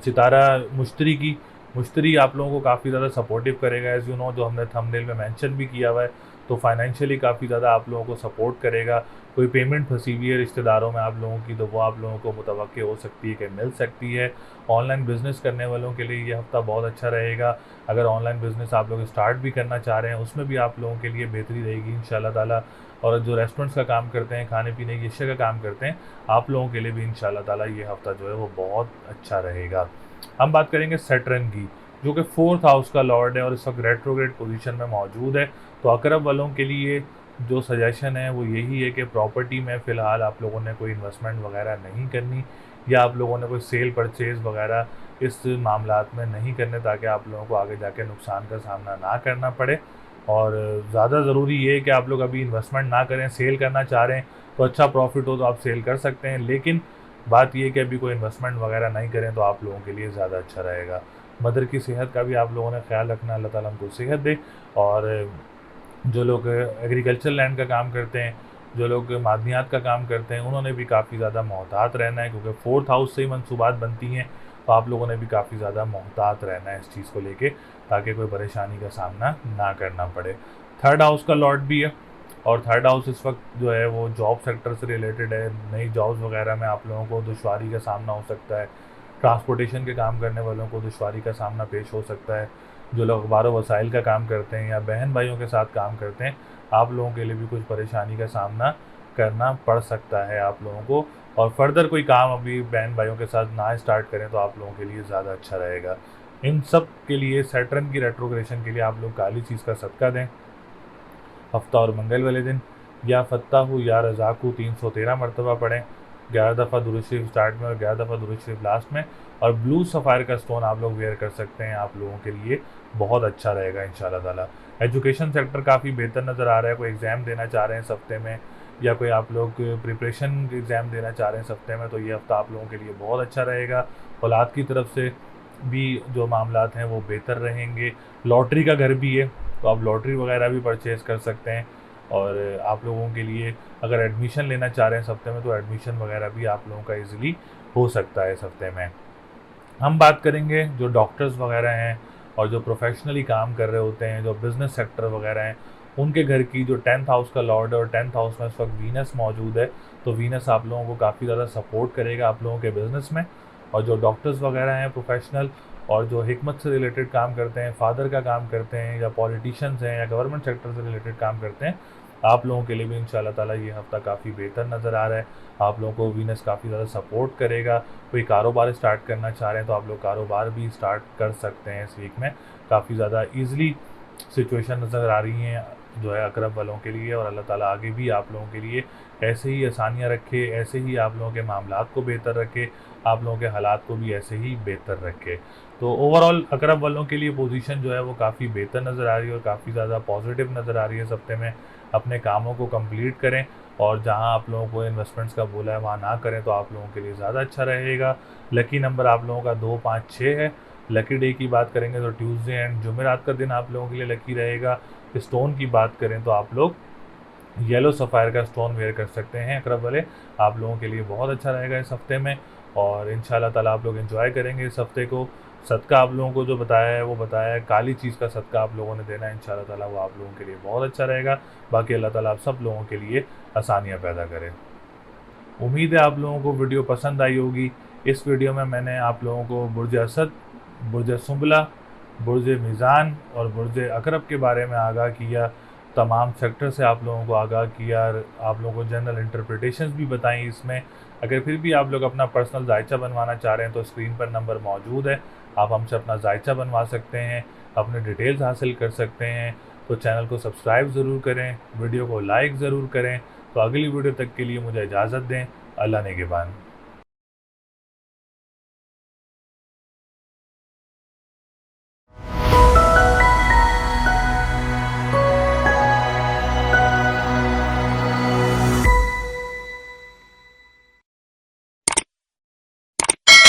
सितारा मुश्तरी की। मुश्तरी आप लोगों को काफ़ी ज़्यादा सपोर्टिव करेगा, एज़ यू नो, जो हमने थंबनेल में मेंशन भी किया हुआ है। तो फाइनेंशियली काफ़ी ज़्यादा आप लोगों को सपोर्ट करेगा। कोई पेमेंट फंसी हुई है रिश्तेदारों में आप लोगों की, तो वो आप लोगों को मुतवक्किल हो सकती है कि मिल सकती है। ऑनलाइन बिज़नेस करने वालों के लिए ये हफ़्ता बहुत अच्छा रहेगा। अगर ऑनलाइन बिज़नेस आप लोग स्टार्ट भी करना चाह रहे हैं उसमें भी आप लोगों के लिए बेहतरी रहेगी इंशाअल्लाह ताला। और जो रेस्टोरेंट्स का काम करते हैं, खाने पीने की अशिया का काम करते हैं, आप लोगों के लिए भी इंशाअल्लाह ताला ये हफ़्ता जो है वो बहुत अच्छा रहेगा। हम बात करेंगे सैटर्न की, जो कि 4th हाउस का लॉर्ड है और इस वक्त रेट्रोग्रेड पोजीशन में मौजूद है। तो अक़रब वालों के लिए जो सजेशन है वो यही है कि प्रॉपर्टी में फ़िलहाल आप लोगों ने कोई इन्वेस्टमेंट वगैरह नहीं करनी, या आप लोगों ने कोई सेल परचेज़ वगैरह इस मामलात में नहीं करने, ताकि आप लोगों को आगे जाके नुकसान का सामना ना करना पड़े। और ज़्यादा ज़रूरी ये है कि आप लोग अभी इन्वेस्टमेंट ना करें। सेल करना चाह रहे हैं तो अच्छा प्रॉफिट हो तो आप सेल कर सकते हैं, लेकिन बात ये है कि अभी कोई इन्वेस्टमेंट वगैरह नहीं करें तो आप लोगों के लिए ज़्यादा अच्छा रहेगा। मदर की सेहत का भी आप लोगों ने ख्याल रखना, अल्लाह ताला उनको सेहत दे। और जो लोग एग्रीकल्चर लैंड का काम करते हैं, जो लोग मादनियात का काम करते हैं, उन्होंने भी काफ़ी ज़्यादा मोहतात रहना है, क्योंकि 4th हाउस से ही मंसूबात बनती हैं। तो आप लोगों ने भी काफ़ी ज़्यादा मोहतात रहना है इस चीज़ को लेके, ताकि कोई परेशानी का सामना ना करना पड़े। 3rd हाउस का लॉर्ड भी है और 3rd हाउस इस वक्त जो है वो जॉब सेक्टर से रिलेटेड है। नई जॉब्स वगैरह में आप लोगों को दुश्वारी का सामना हो सकता है। ट्रांसपोर्टेशन के काम करने वालों को दुश्वारी का सामना पेश हो सकता है। जो लोग अखबार वसाइल का काम करते हैं या बहन भाइयों के साथ काम करते हैं, आप लोगों के लिए भी कुछ परेशानी का सामना करना पड़ सकता है आप लोगों को। और फर्दर कोई काम अभी बहन भाइयों के साथ ना स्टार्ट करें तो आप लोगों के लिए ज़्यादा अच्छा रहेगा। इन सब के लिए सैटर्न की रेट्रोग्रेशन के लिए आप लोग काली चीज़ का सदका दें हफ्ता और मंगल वाले दिन, या फ़त्ताहु या रज़ाकु 313 मरतबा पढ़ें। 11 दफ़ा दुरूद शरीफ स्टार्ट में और 11 दफ़ा दुरूद शरीफ लास्ट में। और ब्लू सफ़ायर का स्टोन आप लोग वेयर कर सकते हैं, आप लोगों के लिए बहुत अच्छा रहेगा इंशाल्लाह ताला। एजुकेशन सेक्टर काफ़ी बेहतर नज़र आ रहा है। कोई एग्ज़ाम देना चाह रहे हैं इस हफ्ते में, या कोई आप लोग प्रिपरेशन एग्ज़ाम देना चाह रहे हैं इस हफ्ते में, तो ये हफ्ता आप लोगों के लिए बहुत अच्छा रहेगा। औलाद की तरफ से भी जो मामलात हैं वो बेहतर रहेंगे। लॉटरी का घर भी है, तो आप लॉटरी वगैरह भी परचेज़ कर सकते हैं। और आप लोगों के लिए अगर एडमिशन लेना चाह रहे हैं इस हफ्ते में, तो एडमिशन वगैरह भी आप लोगों का ईज़िली हो सकता है इस हफ्ते में। हम बात करेंगे जो डॉक्टर्स वगैरह हैं और जो प्रोफेशनली काम कर रहे होते हैं, जो बिज़नेस सेक्टर वगैरह हैं, उनके घर की जो 10th हाउस का लॉर्ड है और 10th हाउस में इस वक्त वीनस मौजूद है, तो वीनस आप लोगों को काफ़ी ज़्यादा सपोर्ट करेगा आप लोगों के बिज़नेस में। और जो डॉक्टर्स वगैरह हैं प्रोफेशनल, और जो हिकमत से रिलेटेड काम करते हैं, फादर का काम करते हैं, या पॉलिटिशियंस हैं, या गवर्नमेंट सेक्टर से रिलेटेड काम करते हैं, आप लोगों के लिए भी इंशाल्लाह ताला ये हफ़्ता काफ़ी बेहतर नज़र आ रहा है। आप लोगों को वीनस काफ़ी ज़्यादा सपोर्ट करेगा। कोई कारोबार स्टार्ट करना चाह रहे हैं तो आप लोग कारोबार भी स्टार्ट कर सकते हैं इस वीक में। काफ़ी ज़्यादा ईज़िली सिचुएशन नज़र आ रही हैं जो है अक़रब वालों के लिए, और अल्लाह ताला आगे भी आप लोगों के लिए ऐसे ही आसानियाँ रखे, ऐसे ही आप लोगों के मामलात को बेहतर रखे, आप लोगों के हालात को भी ऐसे ही बेहतर रखे। तो ओवरऑल अक़रब वालों के लिए पोजीशन जो है वो काफ़ी बेहतर नज़र आ रही है और काफ़ी ज़्यादा पॉजिटिव नज़र आ रही है इस हफ्ते में। अपने कामों को कंप्लीट करें, और जहां आप लोगों को इन्वेस्टमेंट्स का बोला है वहां ना करें, तो आप लोगों के लिए ज़्यादा अच्छा रहेगा। लकी नंबर आप लोगों का 2, 5, 6 है। लकी डे की बात करेंगे तो ट्यूसडे एंड जुमेरात का दिन आप लोगों के लिए लकी रहेगा। स्टोन की बात करें तो आप लोग येलो सफ़ायर का स्टोन वेयर कर सकते हैं अक़रब वाले, आप लोगों के लिए बहुत अच्छा रहेगा इस हफ्ते में। और इंशाल्लाह ताला आप लोग एंजॉय करेंगे इस हफ्ते को। सदका आप लोगों को जो बताया है वो बताया है, काली चीज़ का सदका आप लोगों ने देना है, इंशाल्लाह ताला वो आप लोगों के लिए बहुत अच्छा रहेगा। बाकी अल्लाह ताला आप सब लोगों के लिए आसानियाँ पैदा करे। उम्मीद है आप लोगों को वीडियो पसंद आई होगी। इस वीडियो में मैंने आप लोगों को बुर्ज असद, बुर्ज सुंबला, बुर्ज मीज़ान और बुर्ज अक़रब के बारे में आगाह किया। तमाम सेक्टर से आप लोगों को आगाह किया, आप लोगों को जनरल इंटरप्रिटेशंस भी बताई इसमें। अगर फिर भी आप लोग अपना पर्सनल जायचा बनवाना चाह रहे हैं तो स्क्रीन पर नंबर मौजूद है, आप हमसे अपना जायचा बनवा सकते हैं, अपने डिटेल्स हासिल कर सकते हैं। तो चैनल को सब्सक्राइब ज़रूर करें, वीडियो को लाइक ज़रूर करें। तो अगली वीडियो तक के लिए मुझे इजाज़त दें। अल्लाह नेगेबान।